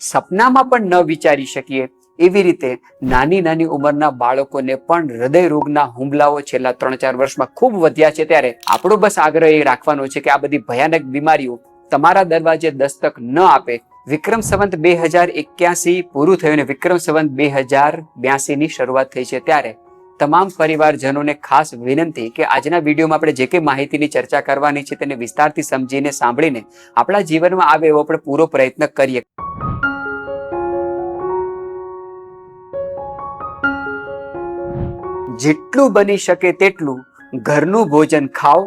સપનામાં પણ ન વિચારી શકીએ એવી રીતે નાની નાની ઉંમરના બાળકોને પણ હૃદય રોગના હુમલાઓ છેલ્લા 3-4 વર્ષમાં ખૂબ વધ્યા છે। ત્યારે આપણો બસ આગ્રહ એ રાખવાનો છે કે આ બધી ભયાનક બીમારીઓ તમારા દરવાજે દસ્તક ન આપે। વિક્રમ સંવત 2081 પૂરું થયું અને વિક્રમ સંવત 2082 ની શરૂઆત થઈ છે। ત્યારે તમામ પરિવારજનોને ખાસ વિનંતી કે આજના વિડીયોમાં આપણે જે કંઈ માહિતીની ચર્ચા કરવાની છે તેને વિસ્તારથી સમજીને સાંભળીને આપણા જીવનમાં આવે એવો આપણે પૂરો પ્રયત્ન કરીએ। જેટલું બની શકે તેટલું ઘરનું ભોજન ખાઓ,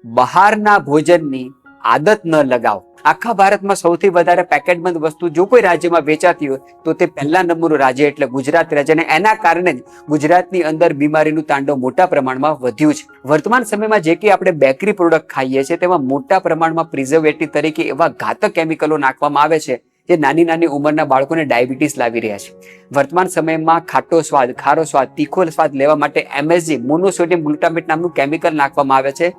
બહારના ભોજનની આદત ન લગાવો। આખા ભારતમાં સૌથી વધારે પેકેટબંધ વસ્તુ જો કોઈ રાજ્યમાં વેચાતી હોય તો તે પહેલા નંબરનું રાજ્ય એટલે ગુજરાત રાજ્ય, અને એના કારણે જ ગુજરાતની અંદર બીમારીનું તાંડવ મોટા પ્રમાણમાં વધ્યું છે। વર્તમાન સમયમાં જે કે આપણે બેકરી પ્રોડક્ટ ખાઈએ છીએ તેમાં મોટા પ્રમાણમાં પ્રિઝર્વેટિવ તરીકે એવા ઘાતક કેમિકલો નાખવામાં આવે છે જે નાની નાની ઉંમરના બાળકોને ડાયાબિટીસ લાવી રહ્યા છે। વર્તમાન સમયમાં ખાટો સ્વાદ, ખારો સ્વાદ, તીખો સ્વાદ લેવા માટે MSG મોનોસોડિયમ ગ્લુટામેટ નામનું કેમિકલ નાખવામાં આવે છે,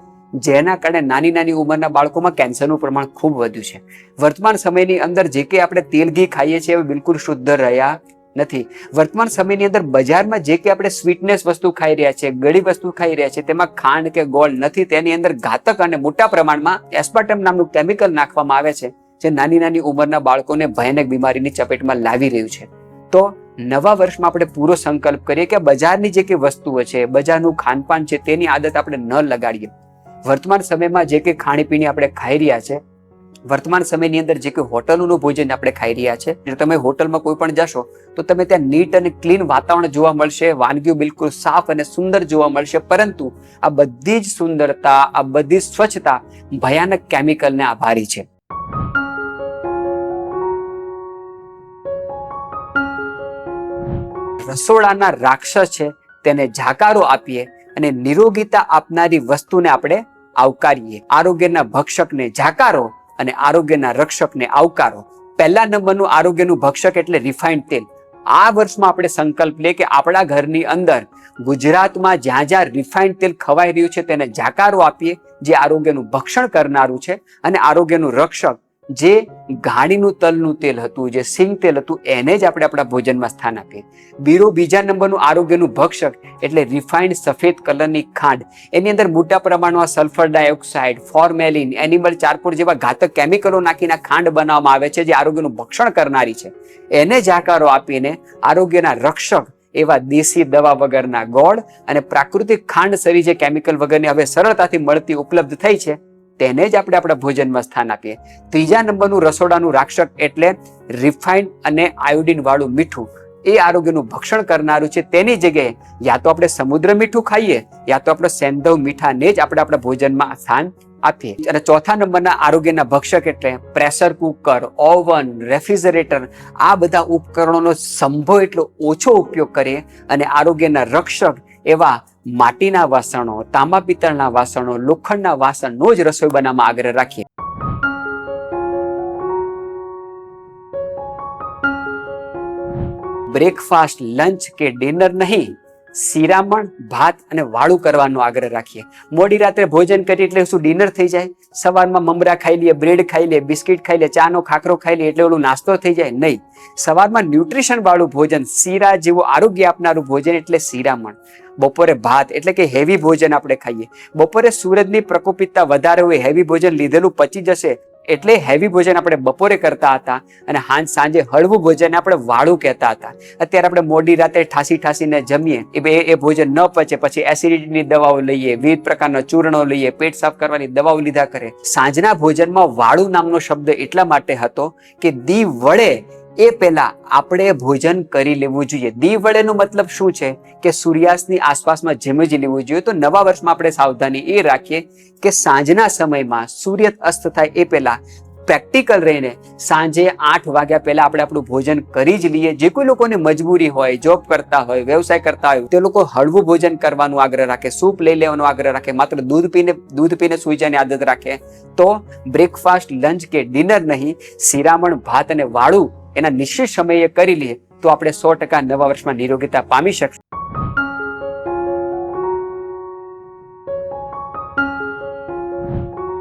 જેના કારણે નાની નાની ઉંમરના બાળકોમાં કેન્સરનું પ્રમાણ ખૂબ વધ્યું છે। વર્તમાન સમયની અંદર જે કે આપણે તેલ ઘી ખાઈએ છીએ એ બિલકુલ શુદ્ધ રહ્યા નથી। વર્તમાન સમયની અંદર બજારમાં જે કે આપણે સ્વીટનેસ વસ્તુ ખાઈ રહ્યા છીએ, ગળી વસ્તુ ખાઈ રહ્યા છીએ, તેમાં ખાંડ કે ગોળ નથી, તેની અંદર ઘાતક અને મોટા પ્રમાણમાં એસ્પાર્ટમ નામનું કેમિકલ નાખવામાં આવે છે, જે નાની નાની ઉંમરના બાળકોને ભયાનક બીમારીની ચપેટમાં લાવી રહ્યું છે। તો નવા વર્ષમાં આપણે પૂરો સંકલ્પ કરીએ કે બજારની જે કે વસ્તુઓ છે, બજારનું ખાનપાન છે, તેની આદત આપણે ન લગાડીએ। વર્તમાન સમયમાં જે કે ખાણીપીણી આપણે ખાઈ રહ્યા છે, વર્તમાન સમયની અંદર જે કે હોટલનું ભોજન આપણે ખાઈ રહ્યા છે, જો તમે હોટલમાં કોઈ પણ જશો તો તમે ત્યાં નીટ અને ક્લીન વાતાવરણ જોવા મળશે, વાનગીઓ બિલકુલ સાફ અને સુંદર જોવા મળશે, પરંતુ આ બધી જ સુંદરતા, આ બધી સ્વચ્છતા ભયાનક કેમિકલને આભારી છે। રસોડાના રાક્ષસ છે તેને જાકારો આપીએ અને નિરોગીતા આપનારી વસ્તુને આપણે આવકારીએ। આરોગ્યના ભક્ષકને જાકારો અને આરોગ્યના રક્ષકને આવકારો। પહેલા નંબરનું આરોગ્યનું ભક્ષક એટલે રિફાઇન્ડ તેલ। આ વર્ષમાં આપણે સંકલ્પ લઈએ કે આપણા ઘરની અંદર ગુજરાતમાં જ્યાં જ્યાં રિફાઇન્ડ તેલ ખવાઈ રહ્યું છે તેને જાકારો આપીએ, જે આરોગ્યનું ભક્ષણ કરનારું છે, અને આરોગ્યનું રક્ષક જે ઘાણીનું તલનું તેલ હતું, જે સિંગ તેલ હતું, એને જ આપણે આપણા ભોજનમાં સ્થાન આપીએ। બીજા નંબરનું આરોગ્યનું ભક્ષક એટલે રિફાઇન્ડ સફેદ કલરની ખાંડ। એની અંદર મોટા પ્રમાણમાં sulphur dioxide, formalin, animal charcoal જેવા ઘાતક કેમિકલો નાખીને ખાંડ બનાવવામાં આવે છે, જે આરોગ્યનું ભક્ષણ કરનારી છે। એને જાકારો આપીને આરોગ્યના રક્ષક એવા દેશી દવા વગરના ગોળ અને પ્રાકૃતિક ખાંડ સરી જે કેમિકલ વગરની હવે સરળતાથી મળતી ઉપલબ્ધ થઈ છે, તેને જ આપણે આપણા ભોજનમાં સ્થાન આપીએ। ત્રીજા નંબરનું રસોડાનું રાક્ષક એટલે રિફાઇન્ડ અને આયોડિન વાળું મીઠું। એ આરોગ્યનું ભક્ષણ કરનારું છે, તેની જગ્યાએ યા તો આપણે સમુદ્ર મીઠું ખાઈએ યા તો આપણે સેંધવ મીઠાને જ આપણે આપણા ભોજનમાં સ્થાન આપીએ। અને ચોથા નંબરના આરોગ્યના ભક્ષક એટલે પ્રેશર કુકર, ઓવન, રેફ્રિજરેટર, આ બધા ઉપકરણોનો સંભવ એટલો ઓછો ઉપયોગ કરીએ અને આરોગ્યના રક્ષક એવા માટીના વાસણો, તાંબા પિત્તળના વાસણો, લોખંડના વાસણનો જ રસોઈ બનાવવામાં આગ્રહ રાખીએ। બ્રેકફાસ્ટ, લંચ કે ડિનર નહીં, શિરામણ, ભાત અને વાળું કરવાનો આગ્રહ રાખીએ। મોડી રાત્રે ભોજન કરીએ એટલે શું ડિનર થઈ જાય? સવારમાં મમરા ખાઈ લઈએ, બ્રેડ ખાઈ લઈએ, બિસ્કિટ ખાઈ લઈએ, ચાનો ખાખરો ખાઈ લઈએ એટલે ઓલું નાસ્તો થઈ જાય? નહીં। સવારમાં ન્યુટ્રિશન વાળું ભોજન, શીરા જેવું આરોગ્ય આપનારું ભોજન એટલે શિરામણ। બપોરે ભાત એટલે કે હેવી ભોજન આપણે ખાઈએ। બપોરે સૂરજની પ્રકોપિતતા વધારે હોય, હેવી ભોજન લીધેલું પચી જશે એટલે હેવી ભોજન આપણે બપોરે કરતા હતા, અને સાંજે હળવું ભોજન આપણે વાળું કહેતા હતા। અત્યારે આપણે મોડી રાતે ઠાસીને જમીએ, એ ભોજન ન પચે, પછી એસિડિટીની દવાઓ લઈએ, વિવિધ પ્રકારના ચૂર્ણો લઈએ, પેટ સાફ કરવાની દવાઓ લીધા કરે। સાંજના ભોજનમાં વાળું નામનો શબ્દ એટલા માટે હતો કે દી વળે એ પહેલા આપણે ભોજન કરી લેવું જોઈએ। દી વળેનો મતલબ શું છે કે સૂર્યાસ્તની આસપાસમાં જમી જ લેવું જોઈએ। તો નવા વર્ષમાં આપણે સાવધાની એ રાખીએ કે સાંજના સમયમાં સૂર્ય અસ્ત થાય એ પહેલા પ્રેક્ટિકલ રહીને સાંજે 8 વાગ્યા પહેલા આપણે આપણું ભોજન કરી જ લઈએ। જે કોઈ લોકોને મજબૂરી હોય, જોબ કરતા હોય, વ્યવસાય કરતા હોય, તે લોકો હળવું ભોજન કરવાનું આગ્રહ રાખે, સૂપ લઈ લેવાનો આગ્રહ રાખે, માત્ર દૂધ પીને સૂઈ જવાની આદત રાખે। તો બ્રેકફાસ્ટ, લંચ કે ડિનર નહીં, શિરામણ, ભાત અને વાળું એના નિશ્ચિત સમયે કરી લઈએ તો આપણે 100% નવા વર્ષમાં નિરોગીતા પામી શકીએ।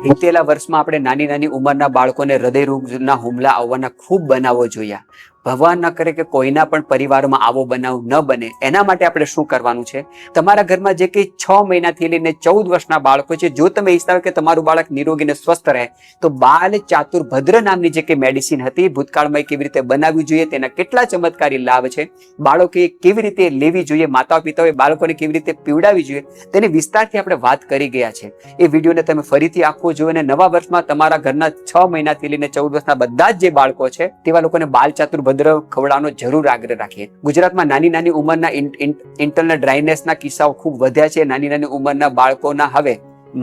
વીતેલા વર્ષમાં આપણે નાની નાની ઉંમરના બાળકોને હૃદયરોગના હુમલા આવવાના ખૂબ બનાવો જોયા. ભગવાન ન કરે કે કોઈના પણ પરિવારમાં આવો બનાવ ન બને એના માટે આપણે શું કરવાનું છે? તમારા ઘરમાં જે કંઈ 6 મહિનાથી લઈને 14 વર્ષના બાળકો છે, જો તમે ઈચ્છતા હોય કે તમારું બાળક નિરોગી અને સ્વસ્થ રહે, તો બાલ ચાતુર્ભદ્ર નામની જે કંઈ મેડિસિન હતી ભૂતકાળમાં એ કેવી રીતે બનાવવી જોઈએ, તેના કેટલા ચમત્કારી લાભ છે, બાળકોએ કેવી રીતે લેવી જોઈએ, માતા પિતાઓએ બાળકોને કેવી રીતે પીવડાવવી જોઈએ, તેની વિસ્તારથી આપણે વાત કરી ગયા છે. એ વિડીયોને તમે ફરીથી આખો જોયો અને નવા વર્ષમાં તમારા ઘરના 6 મહિનાથી લઈને 14 વર્ષના બધા જ જે બાળકો છે તેવા લોકોને બાલ ચાતુર્ભદ્ર ખવડાવવાનો જરૂર આગ્રહ રાખીએ. ગુજરાતમાં નાની નાની ઉંમરના ઇન્ટરનલ ડ્રાયનેસના કિસ્સાઓ ખૂબ વધ્યા છે. નાની નાની ઉંમરના બાળકોના હવે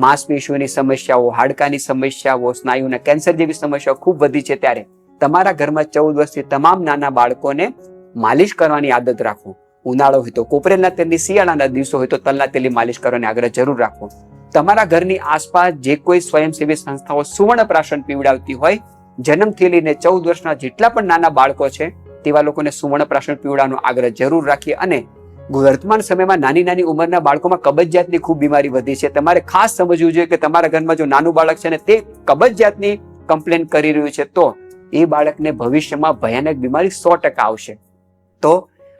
માંસપેશીઓની સમસ્યાઓ, હાડકાની સમસ્યાઓ, સ્નાયુના કેન્સર જેવી સમસ્યાઓ ખૂબ વધી છે. ત્યારે તમારા ઘરમાં 14 વર્ષથી તમામ નાના બાળકોને માલિશ કરવાની આદત રાખો. ઉનાળો હોય તો કોપરેલના તેલની, શિયાળાના દિવસો હોય તો તલના તેલની માલિશ કરવાની આગ્રહ જરૂર રાખો. તમારા ઘરની આસપાસ જે કોઈ સ્વયંસેવી સંસ્થાઓ સુવર્ણ પ્રાશન પીવડાવતી હોય, જન્મથી લઈને 14 વર્ષના જેટલા પણ નાના બાળકો છે તેવા લોકોને સુવર્ણ પ્રાશન પીવડાવવાનો આગ્રહ જરૂર રાખીએ. અને વર્તમાન સમયમાં નાની નાની ઉંમરના બાળકોમાં કબજિયાતની ખૂબ બીમારી વધી છે. તમારે ખાસ સમજવું જોઈએ કે તમારા ઘરમાં જો નાનું બાળક છે ને તે કબજિયાતની કમ્પ્લેન કરી રહ્યું છે તો એ બાળકને ભવિષ્યમાં ભયાનક બીમારી 100% આવશે. તો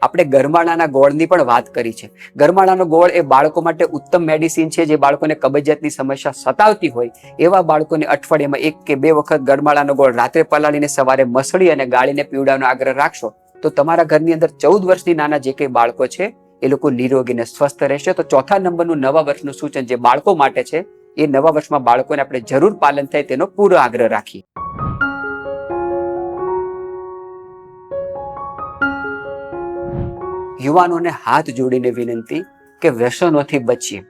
આપણે ગરમાળાના ગોળની પણ વાત કરી છે. ગરમાળાનો ગોળ એ બાળકો માટે ઉત્તમ મેડિસિન છે. જે બાળકોને કબજિયાતની સમસ્યા સતાવતી હોય એવા બાળકોને અઠવાડિયામાં 1 કે 2 વખત ગરમાળાનો ગોળ રાત્રે પલાળીને સવારે મસળી અને ગાળીને પીવડાવવાનો આગ્રહ રાખશો તો તમારા ઘરની અંદર 14 વર્ષની નાના જે કંઈ બાળકો છે એ લોકો નિરોગી અને સ્વસ્થ રહેશે. તો ચોથા નંબરનું નવા વર્ષનું સૂચન જે બાળકો માટે છે એ નવા વર્ષમાં બાળકોને આપણે જરૂર પાલન થાય તેનો પૂરો આગ્રહ રાખીએ. યુવાનોને હાથ જોડીને વિનંતી કે વ્યસનોથી બચીએ.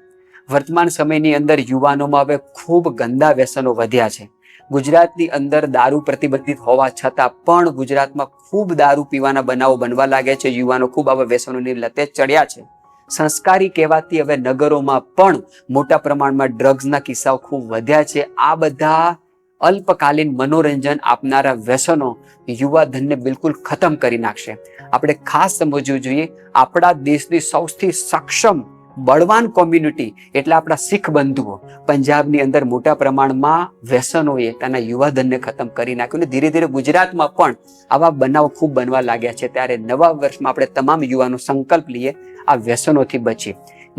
વર્તમાન સમયની અંદર યુવાનોમાં હવે ખૂબ ગંદા વ્યસનો વધ્યા છે. ગુજરાતની અંદર દારૂ પ્રતિબંધિત હોવા છતાં પણ ગુજરાતમાં ખૂબ દારૂ પીવાના બનાવો બનવા લાગ્યા છે. યુવાનો ખૂબ આવા વ્યસનોની લતે ચડ્યા છે. સંસ્કારી કહેવાતી હવે નગરોમાં પણ મોટા પ્રમાણમાં ડ્રગ્સના કિસ્સાઓ ખૂબ વધ્યા છે. આ બધા અલ્પકાલીન મનોરંજન આપનારા વ્યસનો યુવા ધનને બિલકુલ ખતમ કરી નાખશે. આપણે ખાસ સમજવું જોઈએ, આપણા દેશની સૌથી સક્ષમ બળવાન કોમ્યુનિટી એટલે આપણા શીખ બંધુઓ પંજાબની અંદર મોટા પ્રમાણમાં વ્યસનોએ તેના યુવા ધનને ખતમ કરી નાખ્યું. ધીરે ધીરે ગુજરાતમાં પણ આવા બનાવો ખૂબ બનવા લાગ્યા છે. ત્યારે નવા વર્ષમાં આપણે તમામ યુવાનો સંકલ્પ લઈએ આ વ્યસનોથી બચીએ.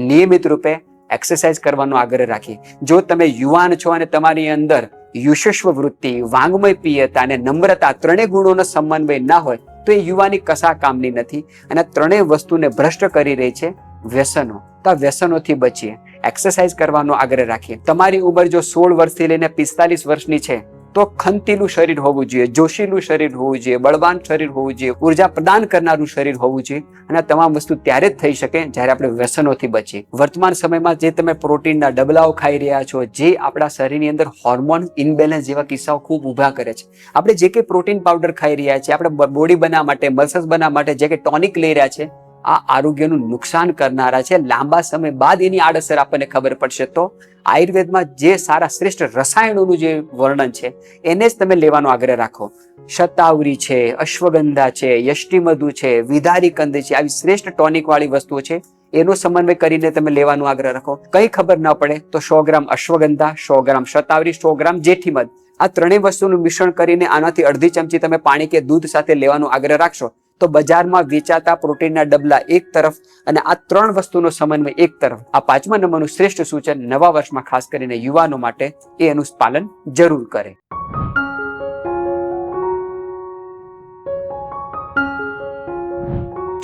નિયમિત રૂપે એક્સરસાઇઝ કરવાનો આગ્રહ રાખીએ. જો તમે યુવાન છો અને તમારી અંદર યુશસ્વ વૃત્તિ, વાંગમયપ્રિયતા અને નમ્રતા ત્રણેય ગુણોનો સમન્વય ના હોય તો એ યુવાની કશા કામની નથી. અને ત્રણેય વસ્તુને ભ્રષ્ટ કરી રહી છે વ્યસનો. તો આ વ્યસનોથી બચીએ, એક્સરસાઇઝ કરવાનો આગ્રહ રાખીએ. તમારી ઉંમર જો 16 વર્ષથી લઈને 45 વર્ષની છે તો ખંતીલું શરીર હોવું જોઈએ, જોશીલું શરીર હોવું જોઈએ, બળવાન શરીર હોવું જોઈએ, ઉર્જા પ્રદાન કરનારું શરીર હોવું જોઈએ. અને આ તમામ વસ્તુ ત્યારે જ થઈ શકે જ્યારે આપણે વ્યસનોથી બચીએ. વર્તમાન સમયમાં જે તમે પ્રોટીનના ડબલાઓ ખાઈ રહ્યા છો, જે આપણા શરીરની અંદર હોર્મોન ઇનબેલેન્સ જેવા કિસ્સાઓ ખૂબ ઊભા કરે છે. આપણે જે કંઈ પ્રોટીન પાવડર ખાઈ રહ્યા છીએ, આપણે બોડી બનાવવા માટે, મસલ્સ બનાવવા માટે જે કંઈ ટોનિક લઈ રહ્યા છે, આ આરોગ્યનું નુકસાન કરનારા છે. લાંબા સમય બાદ એની આડઅસર આપણને ખબર પડશે. તો આયુર્વેદમાં જે સારા શ્રેષ્ઠ રસાયણોનું જે વર્ણન છે એને જ તમે લેવાનો આગ્રહ રાખો. શતાવરી છે, અશ્વગંધા છે, યષ્ટિમધુ છે, વિદારી કંદ છે, આવી શ્રેષ્ઠ ટોનિક વાળી વસ્તુઓ છે એનો સમન્વય કરીને તમે લેવાનો આગ્રહ રાખો. કઈ ખબર ન પડે તો 100 ગ્રામ અશ્વગંધા, 100 ગ્રામ શતાવરી, 100 ગ્રામ જેઠીમધ, આ ત્રણેય વસ્તુનું મિશ્રણ કરીને આનાથી અડધી ચમચી તમે પાણી કે દૂધ સાથે લેવાનો આગ્રહ રાખશો તો બજારમાં વેચાતા પ્રોટીનના ડબલા એક તરફ અને આ ત્રણ વસ્તુનો સમન્વય એક તરફ. આ 5મા નંબરનું શ્રેષ્ઠ સૂચન નવા વર્ષમાં ખાસ કરીને યુવાનો માટે એનું પાલન જરૂર કરે.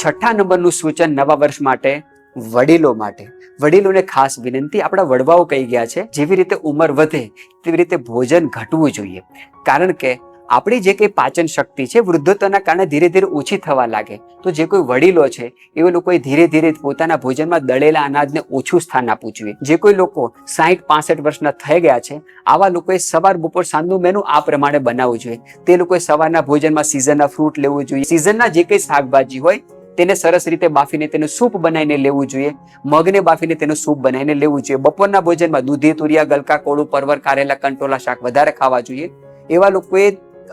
6થા નંબરનું સૂચન નવા વર્ષ માટે વડીલો માટે. વડીલોને ખાસ વિનંતી, આપણા વડવાઓ કહી ગયા છે જેવી રીતે ઉંમર વધે તેવી રીતે ભોજન ઘટવું જોઈએ. કારણ કે આપણી જે કંઈ પાચન શક્તિ છે વૃદ્ધત્વના કારણે ધીરે ધીરે ઓછી થવા લાગે. તો જે કોઈ વડીલો છે એ લોકોએ ધીરે ધીરે પોતાના ભોજનમાં દળેલા અનાજને ઓછું સ્થાન આપવું જોઈએ. જે કોઈ લોકો 60-65 વર્ષના થઈ ગયા છે આવા લોકોએ સવાર, બપોર, સાંજનું મેનુ આ પ્રમાણે બનાવવું જોઈએ. તે લોકોએ સવારના ભોજનમાં સિઝનના ફ્રૂટ લેવું જોઈએ. સિઝનના જે કંઈ શાકભાજી હોય તેને સરસ રીતે બાફીને તેનું સૂપ બનાવીને લેવું જોઈએ. મગને બાફીને તેનું સૂપ બનાવીને લેવું જોઈએ. બપોરના ભોજનમાં દૂધી, તુરિયા, ગલકા, કોળું, પરવર, કારેલા, કંટોલા શાક વધારે ખાવા જોઈએ. એવા લોકોએ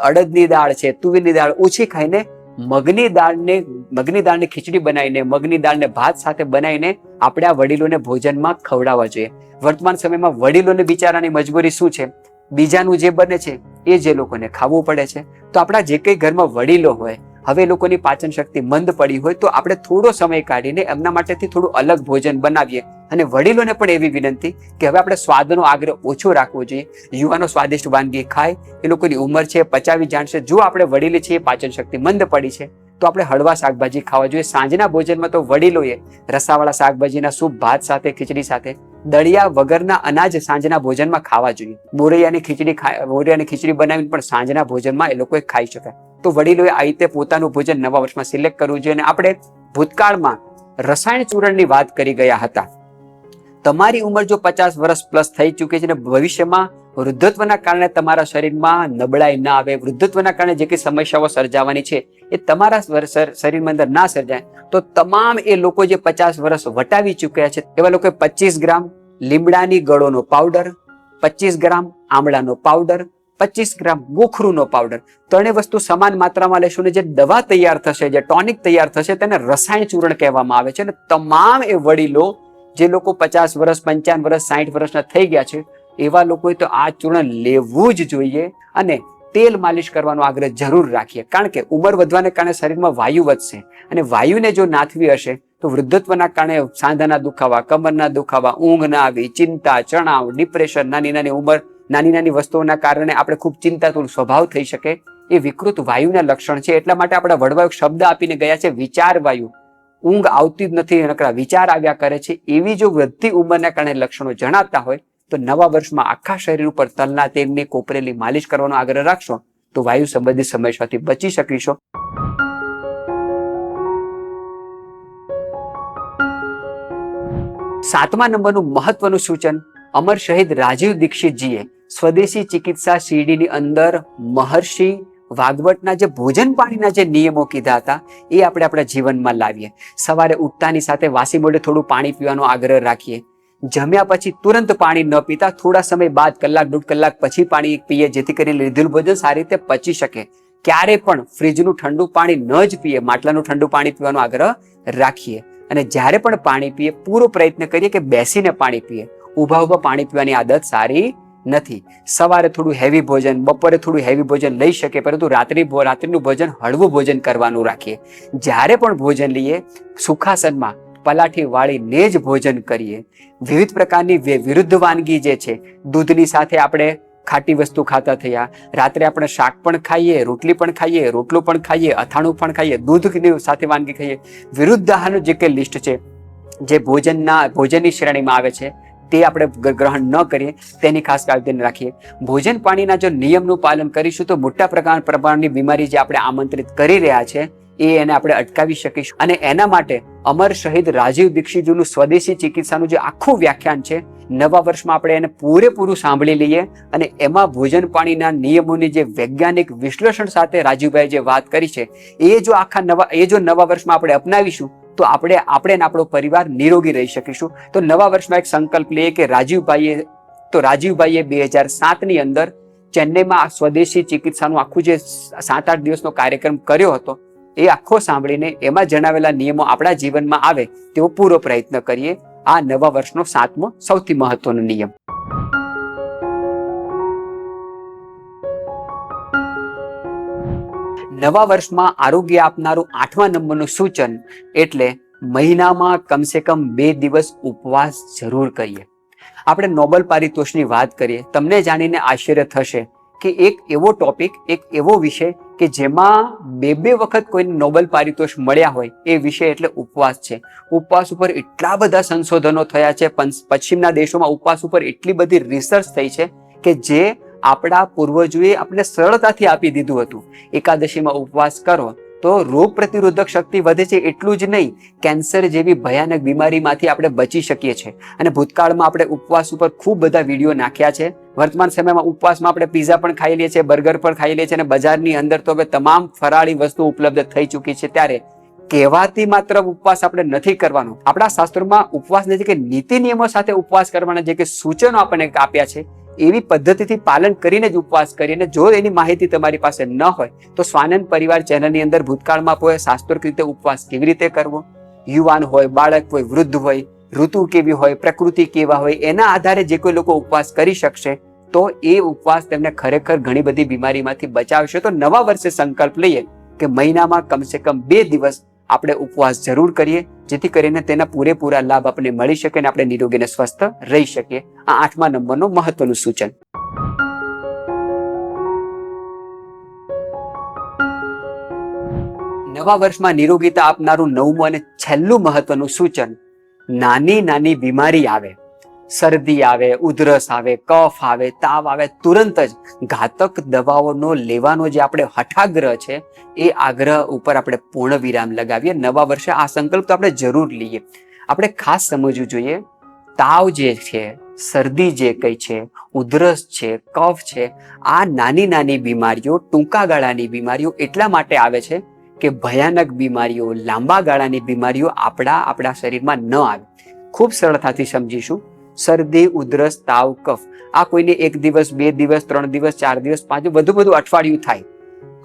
અડદની દાળ છે, તુવેરની દાળ ઓછી ખાઈને મગની દાળને ખીચડી બનાવીને, મગની દાળને ભાત સાથે બનાવીને આપણે આ વડીલોને ભોજનમાં ખવડાવવા જોઈએ. વર્તમાન સમયમાં વડીલોને બિચારાની મજબૂરી શું છે બીજાનું જે બને છે એ જે લોકોને ખાવું પડે છે. તો આપણા જે કંઈ ઘરમાં વડીલો હોય, હવે એ લોકોની પાચન શક્તિ મંદ પડી હોય તો આપણે થોડો સમય કાઢીને એમના માટેથી થોડું અલગ ભોજન બનાવીએ. અને વડીલોને પણ એવી વિનંતી કે હવે આપણે સ્વાદનો આગ્રહ ઓછો રાખવો જોઈએ. યુવાનો સ્વાદિષ્ટ વાનગી ખાય, એ લોકોની ઉંમર છે, પચાવી જાણશે. જો આપણે વડીલે છીએ, પાચન શક્તિ મંદ પડી છે, તો આપણે હળવા શાકભાજી ખાવા જોઈએ. સાંજના ભોજનમાં તો વડીલોએ રસાવાળા શાકભાજીના સૂપ, ભાત સાથે, ખીચડી સાથે, દળિયા વગરના અનાજ સાંજના ભોજનમાં ખાવા જોઈએ. મોરૈયાની ખીચડી બનાવીને પણ સાંજના ભોજનમાં એ લોકોએ ખાઈ શકાય. તો વડીલોએ આ રીતે પોતાનું ભોજન નવા વર્ષમાં સિલેક્ટ કરવું જોઈએ. અને આપણે ભૂતકાળમાં રસાયણ ચૂર્ણની વાત કરી ગયા હતા. તમારી ઉંમર જો 50 વર્ષ પ્લસ થઈ ચૂકી છે અને ભવિષ્યમાં વૃદ્ધત્વના કારણે તમારા શરીરમાં નબળાઈ ના આવે, વૃદ્ધત્વના કારણે જે કઈ સમસ્યાઓ સર્જાવાની છે એ તમારા શરીરમાં અંદર ના સર્જાય, તો તમામ એ લોકો જે 50 વર્ષ વટાવી ચૂક્યા છે એવા લોકોએ 25 ગ્રામ લીમડાની ગળોનો પાવડર, 25 ગ્રામ આમળાનો પાવડર, 25 ગ્રામ ગોખરુનો પાવડર, ત્રણેય વસ્તુ સમાન માત્રામાં લેશું ને જે દવા તૈયાર થશે, જે ટોનિક તૈયાર થશે, તેને રસાયણ ચૂર્ણ કહેવામાં આવે છે. અને તમામ એ વડીલો જે લોકો 50 વર્ષ, 55 વર્ષ, 60 વર્ષના થઈ ગયા છે એવા લોકોએ તો આ ચૂર્ણ લેવું જ જોઈએ. અને તેલ માલિશ કરવાનો આગ્રહ જરૂર રાખીએ, કારણ કે ઉંમર વધવાને કારણે શરીરમાં વાયુ વધશે અને વાયુને જો નાથવી હશે તો વૃદ્ધત્વના કારણે સાંધાના દુખાવા, કમરના દુખાવા, ઊંઘ ના આવી, ચિંતા, તણાવ, ડિપ્રેશન, નાની નાની વસ્તુઓના કારણે આપણે ખૂબ ચિંતાતુર સ્વભાવ થઈ શકે, એ વિકૃત વાયુના લક્ષણ છે. એટલા માટે આપણા વડવાઓ શબ્દ આપીને ગયા છે, વિચાર વાયુ. ઊંઘ આવતી જ નથી, નકરા વિચાર આવ્યા કરે છે. એવી જો વધતી ઉંમરના કારણે લક્ષણો જણાતા હોય તો નવા વર્ષમાં આખા શરીર ઉપર તલના તેલની કોપરેલી માલિશ કરવાનો આગ્રહ રાખશો તો વાયુ સંબંધિત સમસ્યાથી બચી શકીશો. 7મા નંબરનું મહત્વનું સૂચન અમર શહીદ રાજીવ દીક્ષિતજીએ સ્વદેશી ચિકિત્સા શિરડીની અંદર મહર્ષિ વાગવટના જે ભોજન પાણીના જે નિયમો કીધા હતા એ આપણે આપણા જીવનમાં લાવીએ. સવારે ઉઠતાની સાથે વાસી મોઢે થોડું પાણી પીવાનો આગ્રહ રાખીએ. જમ્યા પછી તુરંત પાણી ન પીતા, થોડા સમય બાદ, કલાક, 1.5 કલાક પછી પાણી પીએ, જેથી કરીને લીધેલું ભોજન સારી રીતે પચી શકે. ક્યારે પણ ફ્રીજનું ઠંડુ પાણી ન જ પીએ, માટલાનું ઠંડુ પાણી પીવાનો આગ્રહ રાખીએ. અને જ્યારે પણ પાણી પીએ પૂરો પ્રયત્ન કરીએ કે બેસીને પાણી પીએ. ઊભા પાણી પીવાની આદત સારી નથી. સવારે થોડું હેવી ભોજન, બપોરે થોડું હેવી ભોજન લઈ શકે, પરંતુ રાત્રિનું ભોજન હળવું ભોજન કરવાનું રાખીએ. જ્યારે પણ ભોજન લઈએ સુખાસનમાં પલાઠી વાળીને જ ભોજન કરીએ. વિવિધ પ્રકારની વિરુદ્ધ વાનગી જે છે, દૂધની સાથે આપણે ખાટી વસ્તુ ખાતા થયા, રાત્રે આપણે શાક પણ ખાઈએ, રોટલી પણ ખાઈએ, રોટલો પણ ખાઈએ, અથાણું પણ ખાઈએ, દૂધની સાથે વાનગી ખાઈએ. વિરુદ્ધ આહારનું જે કંઈ લિસ્ટ છે, જે ભોજનની શ્રેણીમાં આવે છે તે આપણે ગ્રહણ ન કરીએ, તેની ખાસ કાળજી રાખીએ. ભોજન પાણીના જો નિયમનું પાલન કરીશું તો મોટા પ્રમાણની બીમારી જે આપણે આમંત્રિત કરી રહ્યા છે એને આપણે અટકાવી શકીશું. અને એના માટે અમર શહીદ રાજીવ દીક્ષિતજીનું સ્વદેશી ચિકિત્સાનું જે આખું વ્યાખ્યાન છે, નવા વર્ષમાં આપણે એને પૂરેપૂરું સાંભળી લઈએ. અને એમાં ભોજન પાણીના નિયમોની જે વૈજ્ઞાનિક વિશ્લેષણ સાથે રાજીવભાઈ જે વાત કરી છે એ જો નવા વર્ષમાં આપણે અપનાવીશું તો આપણે આપણો પરિવાર નિરોગી રહી શકીશું. તો નવા વર્ષમાં એક સંકલ્પ લઈએ કે રાજીવભાઈએ 2007ની અંદર ચેન્નઈમાં સ્વદેશી ચિકિત્સાનું આખું જે 7-8 દિવસનો કાર્યક્રમ કર્યો હતો એ આખો સાંભળીને એમાં જણાવેલા નિયમો આપણા જીવનમાં આવે તેવો પૂરો પ્રયત્ન કરીએ. આ નવા વર્ષનો 7મો સૌથી મહત્વનો નિયમ. નવા વર્ષમાં આરોગ્ય આપનારું 8મા નંબરનું સૂચન એટલે મહિનામાં કમસે કમ 2 દિવસ ઉપવાસ જરૂર કરીએ. આપણે નોબેલ પારિતોષની વાત કરીએ, તમને જાણીને આશ્ચર્ય થશે કે એક એવો ટોપિક, એક એવો વિષય કે જેમાં 2 વખત કોઈને નોબેલ પારિતોષ મળ્યા હોય એ વિષય એટલે ઉપવાસ છે. ઉપવાસ ઉપર એટલા બધા સંશોધનો થયા છે, પશ્ચિમના દેશોમાં ઉપવાસ ઉપર એટલી બધી રિસર્ચ થઈ છે કે જે આપણા પૂર્વજોએ આપણે સરળતાથી આપી દીધું હતું. એકાદશીમાં ઉપવાસ કરો તો રોગ પ્રતિરોધક શક્તિ વધે છે, એટલું જ નહીં, કેન્સર જેવી ભયાનક બીમારીમાંથી આપણે બચી શકીએ છીએ. અને ભૂતકાળમાં આપણે ઉપવાસ ઉપર ખૂબ બધા વિડીયો નાખ્યા છે. વર્તમાન સમયમાં ઉપવાસમાં આપણે પીઝા પણ ખાઈ લઈએ છીએ, બર્ગર પણ ખાઈ લઈએ છીએ, અને બજારની અંદર તો હવે તમામ ફરાળી વસ્તુ ઉપલબ્ધ થઈ ચૂકી છે. ત્યારે કહેવાથી માત્ર ઉપવાસ આપણે નથી કરવાનો. આપણા શાસ્ત્રોમાં ઉપવાસ નથી કે નીતિ નિયમો સાથે ઉપવાસ કરવાના જે કે સૂચનો આપણને આપ્યા છે એવી પદ્ધતિથી પાલન કરીને જ ઉપવાસ કરીએ. જો એની માહિતી તમારી પાસે ન હોય તો સ્વાનંદ પરિવાર ચેનલની અંદર ભૂતકાળમાં કોઈ શાસ્ત્રોક્ત રીતે ઉપવાસ કેવી રીતે કરવો, યુવાન હોય, બાળક હોય, વૃદ્ધ હોય, ઋતુ કેવી હોય, પ્રકૃતિ કેવા હોય, એના આધારે જે કોઈ લોકો ઉપવાસ કરી શકશે તો એ ઉપવાસ તેમને ખરેખર ઘણી બધી બીમારીમાંથી બચાવશે. તો નવા વર્ષે સંકલ્પ લઈએ કે મહિનામાં કમસે કમ 2 દિવસ આપણે ઉપવાસ જરૂર કરીએ, જેથી કરીને તેના પૂરેપૂરા લાભ આપણને મળી શકે અને આપણે નિરોગી અને સ્વસ્થ રહી શકીએ. આ 8મા નંબરનું મહત્વનું સૂચન. નવા વર્ષમાં નિરોગીતા આપનારું 9મું અને છેલ્લું મહત્વનું સૂચન, નાની નાની બીમારી આવે, શરદી આવે, ઉધરસ આવે, કફ આવે, તાવ આવે, તુરંત જ ઘાતક દવાઓનો લેવાનો જે આપણે હઠાગ્રહ છે એ આગ્રહ ઉપર આપણે પૂર્ણ વિરામ લગાવીએ. નવા વર્ષે આ સંકલ્પ તો આપણે જરૂર લઈએ. આપણે ખાસ સમજવું જોઈએ, તાવ જે છે, શરદી જે કઈ છે, ઉધરસ છે, કફ છે, આ નાની નાની બીમારીઓ, ટૂંકા ગાળાની બીમારીઓ એટલા માટે આવે છે કે ભયાનક બીમારીઓ, લાંબા ગાળાની બીમારીઓ આપણા શરીરમાં ન આવે. ખૂબ સરળતાથી સમજીશું. શરદી, ઉધરસ, તાવ, કફ આ કોઈને 1 દિવસ, 2 દિવસ, 3 દિવસ, 4 દિવસ, 5 વધુ અઠવાડિયું થાય.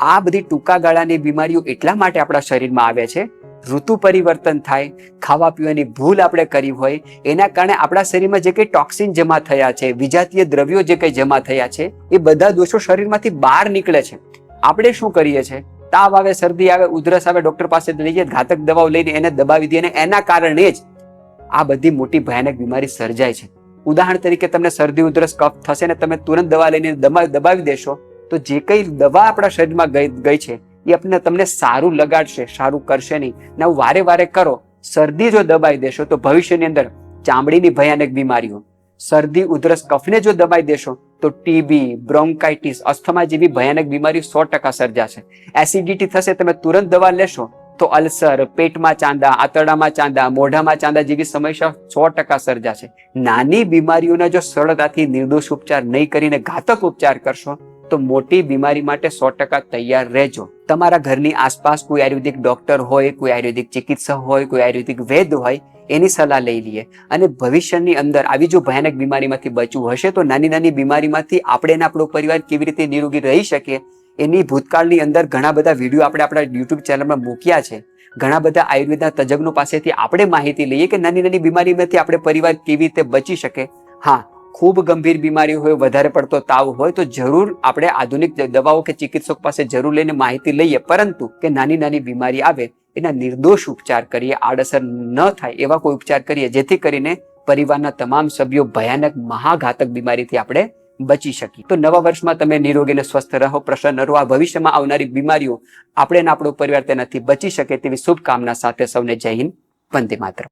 આ બધી ટૂંકા ગાળાની બીમારીઓ એટલા માટે આપણા શરીરમાં આવે છે, ઋતુ પરિવર્તન થાય, ખાવા પીવાની ભૂલ આપણે કરી હોય, એના કારણે આપણા શરીરમાં જે કંઈ ટોક્સિન જમા થયા છે, વિજાતીય દ્રવ્યો જે કંઈ જમા થયા છે, એ બધા દોષો શરીરમાંથી બહાર નીકળે છે. આપણે શું કરીએ છીએ? તાવ આવે, શરદી આવે, ઉધરસ આવે, ડોક્ટર પાસે લઈએ, ઘાતક દવાઓ લઈને એને દબાવી દઈએ, અને એના કારણે જ આ બધી મોટી ભયાનક બીમારી સર્જાય છે. ઉદાહરણ તરીકે તમને શરદી, ઉધરસ, કફ થશે ને તમે તુરંત દવા લઈને દબાવી દેશો તો જે કઈ દવા આપણા શરીરમાં ગઈ છે એ તમને સારું લગાડશે, સારું કરશે નહીં. ને વારે વારે કરો, શરદી જો દબાઈ દેશો તો ભવિષ્યની અંદર ચામડીની ભયાનક બીમારીઓ, શરદી, ઉધરસ, કફને જો દબાઈ દેશો તો ટીબી, બ્રોન્કાઇટિસ, અસ્થમા જેવી ભયાનક બીમારી 100% સર્જાશે. એસિડિટી થશે, તમે તુરંત દવા લેશો તો અલ્સર, પેટમાં ચાંદા, આંતરડામાં ચાંદા, મોઢામાં ચાંદા જેવી સમસ્યા 100% સર્જાશે. નાની બીમારીઓના જો સરળતાથી નિર્દોષ ઉપચાર નહીં કરીને ઘાતક ઉપચાર કરશો તો મોટી બીમારી માટે 100% તૈયાર રહેજો. તમારા ઘરની આસપાસ કોઈ આયુર્વેદિક ડોક્ટર હોય, કોઈ આયુર્વેદિક ચિકિત્સક હોય, કોઈ આયુર્વેદિક વૈદ હોય, એની સલાહ લઈ લઈએ. અને ભવિષ્યની અંદર આવી જો ભયાનક બીમારીમાંથી બચવું હશે તો નાની નાની બીમારીમાંથી આપણે અને આપણો પરિવાર કેવી રીતે નિરોગી રહી શકીએ એની ભૂતકાળની અંદર ઘણા બધા વિડીયો આપણે આપણા યુટ્યુબ ચેનલમાં મૂક્યા છે. ઘણા બધા આયુર્વેદના તજજ્ઞો પાસેથી આપણે માહિતી લઈએ કે નાની નાની બીમારીમાંથી આપણે પરિવાર કેવી રીતે બચી શકે. હા, ખૂબ ગંભીર બીમારી હોય, વધારે પડતો તાવ હોય તો જરૂર આપણે આધુનિક દવાઓ કે ચિકિત્સક પાસે જરૂર લઈને માહિતી લઈએ, પરંતુ કે નાની નાની બીમારી આવે એના નિર્દોષ ઉપચાર કરીએ, આડઅસર ન થાય એવા કોઈ ઉપચાર કરીએ જેથી કરીને પરિવારના તમામ સભ્યો ભયાનક મહાઘાતક બીમારીથી આપણે બચી શકીએ. તો નવા વર્ષમાં તમે નિરોગી અને સ્વસ્થ રહો, પ્રસન્ન રહો. આ ભવિષ્યમાં આવનારી બીમારીઓ આપણે અને આપણો પરિવાર તેનાથી બચી શકે તેવી શુભકામના સાથે સૌને જય હિન્દ, વંદે માતરમ.